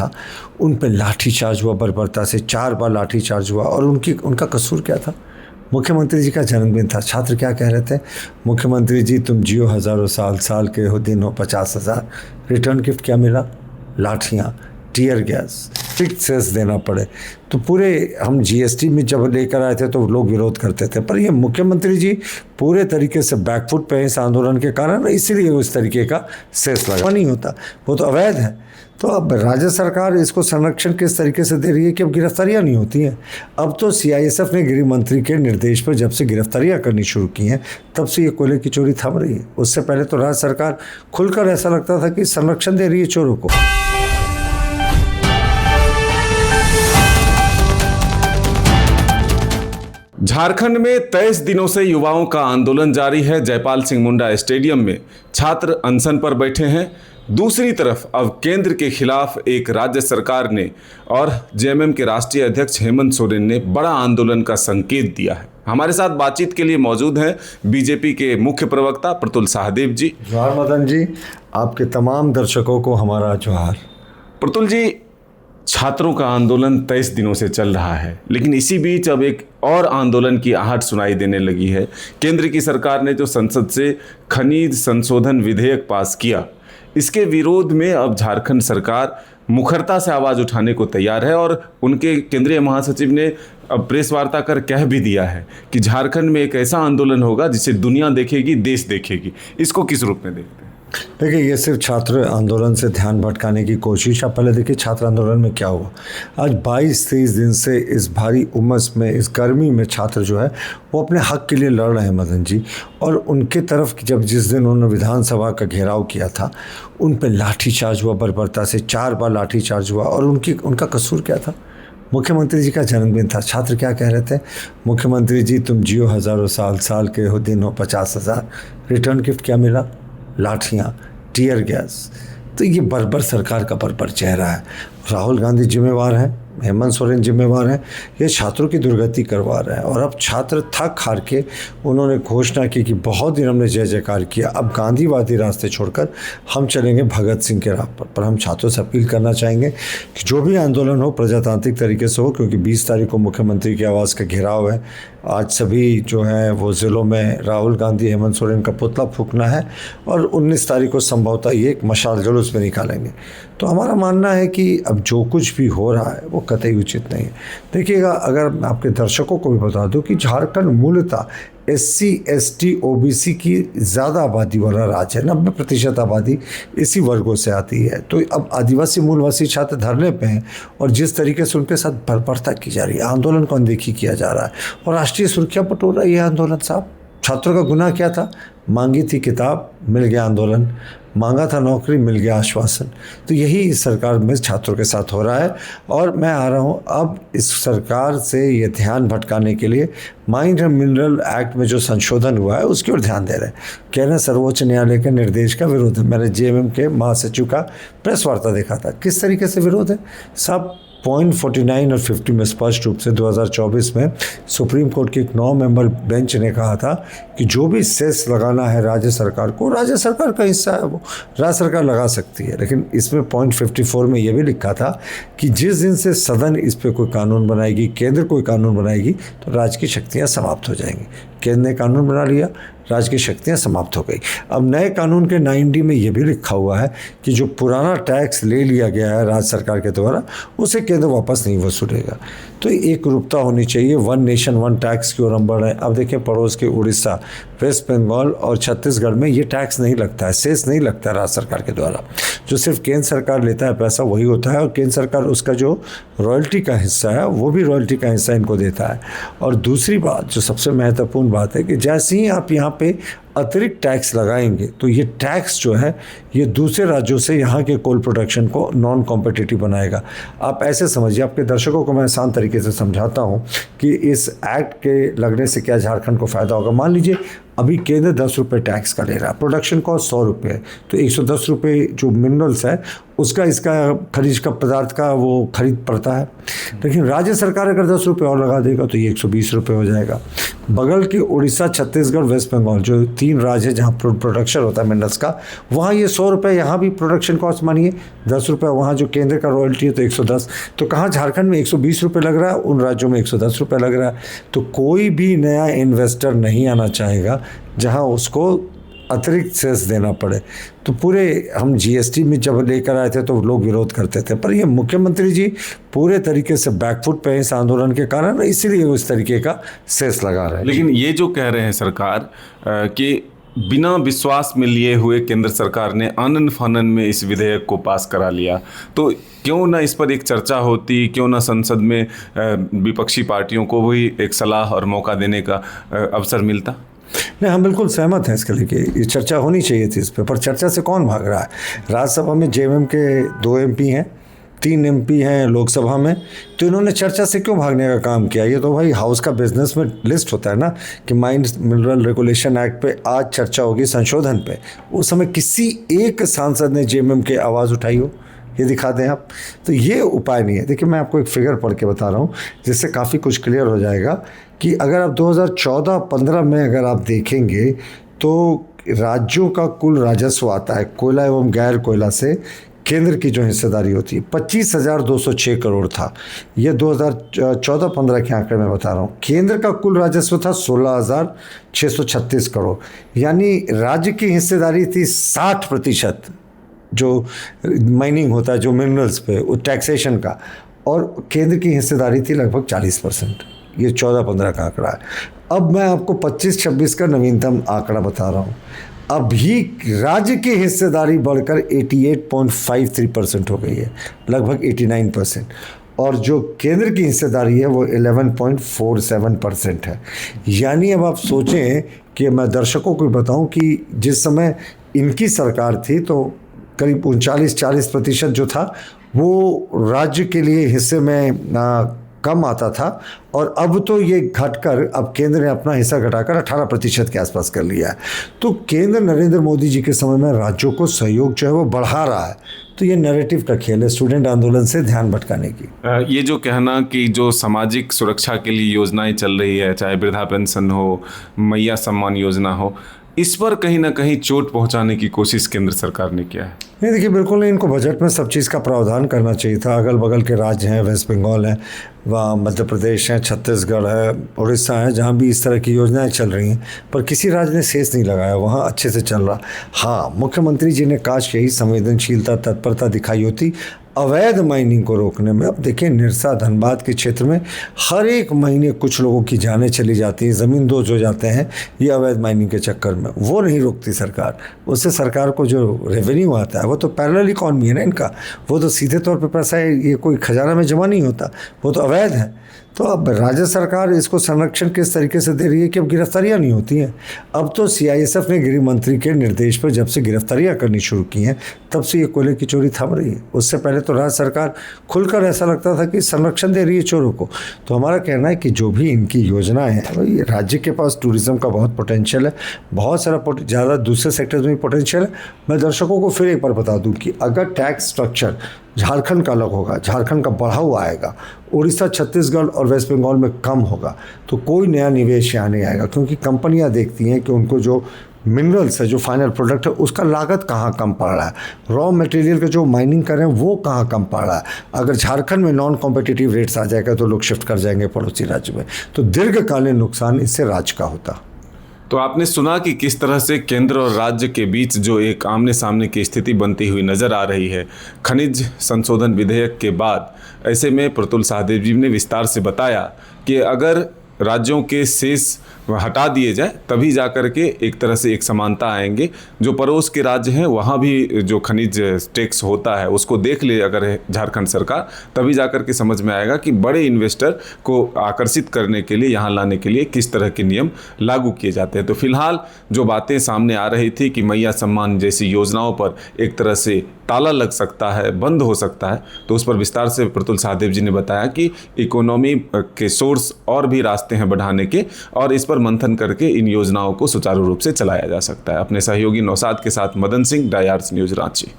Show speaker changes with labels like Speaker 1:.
Speaker 1: था, उन पे लाठीचार्ज हुआ, बर्बरता से 4 बार लाठीचार्ज हुआ। और उनका कसूर क्या था? मुख्यमंत्री जी का जन्मदिन था। छात्र क्या कह रहे थे? मुख्यमंत्री जी तुम जियो हज़ारों साल, साल के हो दिन हो 50,000। रिटर्न गिफ्ट क्या मिला? लाठियाँ, टीयर गैस, फिक्स सेस देना पड़े। तो पूरे हम जीएसटी में जब लेकर आए थे तो लोग विरोध करते थे, पर ये मुख्यमंत्री जी पूरे तरीके से बैकफुट पे इस आंदोलन के कारण, इसीलिए उस तरीके का सेस लगा नहीं होता, वो तो अवैध है। तो अब राज्य सरकार इसको संरक्षण किस तरीके से दे रही है कि अब गिरफ्तारियां नहीं होती हैं। अब तो सीआईएसएफ ने गृह मंत्री के निर्देश पर जब से गिरफ्तारियां करनी शुरू की हैं तब से ये कोयले की चोरी थम रही है। उससे पहले तो राज्य सरकार खुलकर ऐसा लगता था कि संरक्षण दे रही है चोरों को।
Speaker 2: झारखंड में 23 दिनों से युवाओं का आंदोलन जारी है। जयपाल सिंह मुंडा स्टेडियम में छात्र अनशन पर बैठे हैं। दूसरी तरफ अब केंद्र के खिलाफ एक राज्य सरकार ने और जेएमएम के राष्ट्रीय अध्यक्ष हेमंत सोरेन ने बड़ा आंदोलन का संकेत दिया है। हमारे साथ बातचीत के लिए मौजूद हैं बीजेपी के मुख्य प्रवक्ता प्रतुल सहदेव जी।
Speaker 1: जोहार मदन जी, आपके तमाम दर्शकों को हमारा जोहार।
Speaker 2: प्रतुल जी, छात्रों का आंदोलन 23 दिनों से चल रहा है, लेकिन इसी बीच अब एक और आंदोलन की आहट सुनाई देने लगी है। केंद्र की सरकार ने जो संसद से खनिज संशोधन विधेयक पास किया, इसके विरोध में अब झारखंड सरकार मुखरता से आवाज़ उठाने को तैयार है और उनके केंद्रीय महासचिव ने अब प्रेस वार्ता कर कह भी दिया है कि झारखंड में एक ऐसा आंदोलन होगा जिसे दुनिया देखेगी, देश देखेगी। इसको किस रूप में देखते हैं?
Speaker 1: देखिए, ये सिर्फ छात्र आंदोलन से ध्यान भटकाने की कोशिश। आप पहले देखिए छात्र आंदोलन में क्या हुआ। आज 22-23 दिन से इस भारी उमस में, इस गर्मी में छात्र जो है वो अपने हक के लिए लड़ रहे हैं मदन जी। और उनके तरफ जब जिस दिन उन्होंने विधानसभा का घेराव किया था, उन पर लाठीचार्ज हुआ, बर्बरता से 4 बार लाठीचार्ज हुआ। और उनका कसूर क्या था? मुख्यमंत्री जी का जन्मदिन था। छात्र क्या कह रहे थे? मुख्यमंत्री जी तुम जियो हज़ारों साल, साल के हो दिन हो 50,000। रिटर्न गिफ्ट क्या मिला? लाठियाँ, टीयर गैस। तो ये बर्बर सरकार का बर्बर चेहरा है। राहुल गांधी जिम्मेवार हैं, हेमंत सोरेन जिम्मेवार हैं, ये छात्रों की दुर्गति करवा रहे हैं। और अब छात्र थक हार के उन्होंने घोषणा की कि बहुत दिन हमने जय जयकार किया, अब गांधीवादी रास्ते छोड़कर हम चलेंगे भगत सिंह के राह पर। हम छात्रों से अपील करना चाहेंगे कि जो भी आंदोलन हो प्रजातांत्रिक तरीके से हो, क्योंकि 20 तारीख को मुख्यमंत्री के आवास का घेराव है। आज सभी जो है वो ज़िलों में राहुल गांधी, हेमंत सोरेन का पुतला फूंकना है और 19 तारीख को संभवतः ये एक मशाल जुलूस में निकालेंगे। तो हमारा मानना है कि अब जो कुछ भी हो रहा है वो कतई उचित नहीं है। देखिएगा, अगर मैं आपके दर्शकों को भी बता दूं कि झारखंड मूलतः SC, ST, OBC की ज़्यादा आबादी वाला राज्य है। 90% आबादी इसी वर्गों से आती है। तो अब आदिवासी मूलवासी छात्र धरने पे हैं और जिस तरीके से उनके साथ बर्बरता की जा रही है, आंदोलन को अनदेखी किया जा रहा है और राष्ट्रीय सुर्खियाँ बटोर रहा है ये आंदोलन। साहब, छात्रों का गुनाह क्या था? मांगी थी किताब, मिल गया आंदोलन। मांगा था नौकरी, मिल गया आश्वासन। तो यही इस सरकार में छात्रों के साथ हो रहा है। और मैं आ रहा हूँ अब इस सरकार से ये ध्यान भटकाने के लिए माइन एंड मिनरल एक्ट में जो संशोधन हुआ है उसकी ओर ध्यान दे रहे हैं। कह रहे हैं सर्वोच्च न्यायालय के निर्देश का विरोध है। मैंने जेएमएम के महासचिव का प्रेस वार्ता देखा था। किस तरीके से विरोध है साहब? पॉइंट 49 और 50 में स्पष्ट रूप से 2024 में सुप्रीम कोर्ट की एक 9 मेंबर बेंच ने कहा था कि जो भी सेस लगाना है राज्य सरकार को, राज्य सरकार का हिस्सा है, वो राज्य सरकार लगा सकती है। लेकिन इसमें पॉइंट 54 में यह भी लिखा था कि जिस दिन से सदन इस पर कोई कानून बनाएगी, केंद्र कोई कानून बनाएगी, तो राज्य की शक्तियाँ समाप्त हो जाएंगी। केंद्र ने कानून बना लिया, राज्य की शक्तियाँ समाप्त हो गई। अब नए कानून के 9D में ये भी लिखा हुआ है कि जो पुराना टैक्स ले लिया गया है राज्य सरकार के द्वारा, उसे केंद्र वापस नहीं वसूलेगा। तो एक रूपता होनी चाहिए, वन नेशन वन टैक्स की ओर हम बढ़ रहे हैं। अब देखिए पड़ोस के उड़ीसा, वेस्ट बंगाल और छत्तीसगढ़ में ये टैक्स नहीं लगता है, सेस नहीं लगता है राज्य सरकार के द्वारा। जो सिर्फ केंद्र सरकार लेता है पैसा वही होता है और केंद्र सरकार उसका जो रॉयल्टी का हिस्सा है वो भी रॉयल्टी का हिस्सा इनको देता है। और दूसरी बात जो सबसे महत्वपूर्ण बात है कि जैसे ही आप यहाँ पे अतिरिक्त टैक्स लगाएंगे तो ये टैक्स जो है ये दूसरे राज्यों से यहाँ के कोल प्रोडक्शन को नॉन कॉम्पिटिटिव बनाएगा। आप ऐसे समझिए, आपके दर्शकों को मैं आसान तरीके से समझाता हूँ कि इस एक्ट के लगने से क्या झारखंड को फ़ायदा होगा। मान लीजिए अभी केंद्र 10 रुपये टैक्स का ले रहा है, प्रोडक्शन कॉस्ट 100 रुपये है, तो 110 रुपये जो मिनरल्स है उसका इसका खनिज का पदार्थ का वो खरीद पड़ता है। लेकिन राज्य सरकार अगर 10 रुपये और लगा देगा तो ये 120 रुपये हो जाएगा। बगल के उड़ीसा, छत्तीसगढ़, वेस्ट बंगाल जो 3 राज्य है जहाँ प्रोडक्शन होता है मिनरल्स का, वहाँ ये 100 रुपये, यहाँ भी प्रोडक्शन कॉस्ट मानिए 10 रुपये, वहाँ जो केंद्र का रॉयल्टी है तो 110। तो कहाँ झारखंड में 120 रुपये लग रहा है, उन राज्यों में 110 रुपये लग रहा है। तो कोई भी नया इन्वेस्टर नहीं आना चाहेगा जहाँ उसको अतिरिक्त सेस देना पड़े। तो पूरे हम जीएसटी में जब लेकर आए थे तो लोग विरोध करते थे, पर ये मुख्यमंत्री जी पूरे तरीके से बैकफुट पे हैं इस आंदोलन के कारण, इसीलिए वो इस तरीके का सेस लगा रहे हैं।
Speaker 2: लेकिन ये जो कह रहे हैं सरकार कि बिना विश्वास में लिए हुए केंद्र सरकार ने आनन फानन में इस विधेयक को पास करा लिया, तो क्यों ना इस पर एक चर्चा होती, क्यों ना संसद में विपक्षी पार्टियों को भी एक सलाह और मौका देने का अवसर मिलता।
Speaker 1: नहीं, हम बिल्कुल सहमत हैं इसके लिए, ये चर्चा होनी चाहिए थी इस पर चर्चा से कौन भाग रहा है। राज्यसभा में जेएमएम के 2 एमपी हैं, 3 एमपी हैं लोकसभा में, तो इन्होंने चर्चा से क्यों भागने का काम किया। ये तो भाई हाउस का बिजनेस में लिस्ट होता है ना कि माइंस मिनरल रेगुलेशन एक्ट पे आज चर्चा होगी संशोधन पे, उस समय किसी एक सांसद ने जेएमएम के आवाज़ उठाई हो, ये दिखा दें आप। तो ये उपाय नहीं है। देखिए, मैं आपको एक फिगर पढ़ के बता रहा हूँ जिससे काफ़ी कुछ क्लियर हो जाएगा कि अगर आप 2014-15 में अगर आप देखेंगे तो राज्यों का कुल राजस्व आता है कोयला एवं गैर कोयला से, केंद्र की जो हिस्सेदारी होती है 25,206 करोड़ था। ये 2014-15 के आंकड़े मैं बता रहा हूँ। केंद्र का कुल राजस्व था 16,636 करोड़, यानी राज्य की हिस्सेदारी थी 60%, जो माइनिंग होता है जो मिनरल्स पे वो टैक्सेशन का, और केंद्र की हिस्सेदारी थी लगभग 40%। ये 14-15 का आंकड़ा है। अब मैं आपको 25-26 का नवीनतम आंकड़ा बता रहा हूँ। अभी राज्य की हिस्सेदारी बढ़कर 88.53% हो गई है, लगभग 89%, और जो केंद्र की हिस्सेदारी है वो 11.47% है। यानी अब आप सोचें कि मैं दर्शकों को बताऊं कि जिस समय इनकी सरकार थी तो करीब 39-40% जो था वो राज्य के लिए हिस्से में कम आता था, और अब तो ये घटकर अब केंद्र ने अपना हिस्सा घटाकर 18% के आसपास कर लिया है। तो केंद्र नरेंद्र मोदी जी के समय में राज्यों को सहयोग जो है वो बढ़ा रहा है। तो ये नैरेटिव का खेल है स्टूडेंट आंदोलन से ध्यान भटकाने की।
Speaker 2: ये जो कहना कि जो सामाजिक सुरक्षा के लिए योजनाएं चल रही है, चाहे वृद्धा पेंशन हो, मैया सम्मान योजना हो, इस पर कहीं ना कहीं चोट पहुंचाने की कोशिश केंद्र सरकार ने किया है।
Speaker 1: नहीं, देखिए, बिल्कुल नहीं। इनको बजट में सब चीज़ का प्रावधान करना चाहिए था। अगल बगल के राज्य हैं, वेस्ट बंगाल है, वहाँ मध्य प्रदेश है, छत्तीसगढ़ है, उड़ीसा है, जहाँ भी इस तरह की योजनाएं चल रही हैं, पर किसी राज्य ने शेष नहीं लगाया, वहाँ अच्छे से चल रहा। हाँ, मुख्यमंत्री जी ने काश यही संवेदनशीलता, तत्परता दिखाई होती अवैध माइनिंग को रोकने में। अब देखिए, निरसा, धनबाद के क्षेत्र में हर एक महीने कुछ लोगों की जानें चली जाती हैं, ज़मीन दोज हो जाते हैं ये अवैध माइनिंग के चक्कर में। वो नहीं रोकती सरकार। उससे सरकार को जो रेवेन्यू आता है वो तो पैरेलल इकॉनमी है ना इनका, वो तो सीधे तौर पे पैसा है, ये कोई खजाना में जमा नहीं होता, वो तो अवैध है। तो अब राज्य सरकार इसको संरक्षण किस तरीके से दे रही है कि अब गिरफ्तारियां नहीं होती हैं। अब तो सीआईएसएफ ने गृह मंत्री के निर्देश पर जब से गिरफ्तारियां करनी शुरू की हैं तब से ये कोयले की चोरी थम रही है। उससे पहले तो राज्य सरकार खुलकर ऐसा लगता था कि संरक्षण दे रही है चोरों को। तो हमारा कहना है कि जो भी इनकी योजनाएं हैं, ये राज्य के पास टूरिज्म का बहुत पोटेंशियल है, बहुत सारा ज़्यादा दूसरे सेक्टर्स में भी पोटेंशियल है। मैं दर्शकों को फिर एक बार बता दूँ कि अगर टैक्स स्ट्रक्चर झारखंड का अलग होगा, झारखंड का बढ़ा हुआ आएगा, उड़ीसा, छत्तीसगढ़ और वेस्ट बंगाल में कम होगा, तो कोई नया निवेश यहाँ नहीं आएगा, क्योंकि कंपनियाँ देखती हैं कि उनको जो मिनरल्स है, जो फाइनल प्रोडक्ट है, उसका लागत कहाँ कम पड़ रहा है, रॉ मटेरियल का जो माइनिंग कर रहे हैं वो कहाँ कम पड़ रहा है। अगर झारखंड में नॉन कॉम्पिटिटिव रेट्स आ जाएगा तो लोग शिफ्ट कर जाएंगे पड़ोसी राज्य में, तो दीर्घकालीन नुकसान इससे राज्य का होता।
Speaker 2: तो आपने सुना कि किस तरह से केंद्र और राज्य के बीच जो एक आमने सामने की स्थिति बनती हुई नजर आ रही है खनिज संशोधन विधेयक के बाद। ऐसे में प्रतुल सहदेव जी ने विस्तार से बताया कि अगर राज्यों के शेष हटा दिए जाए तभी जाकर के एक तरह से एक समानता आएंगे। जो पड़ोस के राज्य हैं वहाँ भी जो खनिज टैक्स होता है उसको देख ले अगर झारखंड सरकार, तभी जाकर के समझ में आएगा कि बड़े इन्वेस्टर को आकर्षित करने के लिए, यहाँ लाने के लिए किस तरह के नियम लागू किए जाते हैं। तो फिलहाल जो बातें सामने आ रही थी कि मैया सम्मान जैसी योजनाओं पर एक तरह से ताला लग सकता है, बंद हो सकता है, तो उस पर विस्तार से प्रतुल सहदेव जी ने बताया कि इकोनॉमी के सोर्स और भी रास्ते हैं बढ़ाने के, और इस पर मंथन करके इन योजनाओं को सुचारू रूप से चलाया जा सकता है। अपने सहयोगी नौशाद के साथ मदन सिंह, डायार्स न्यूज़ रांची।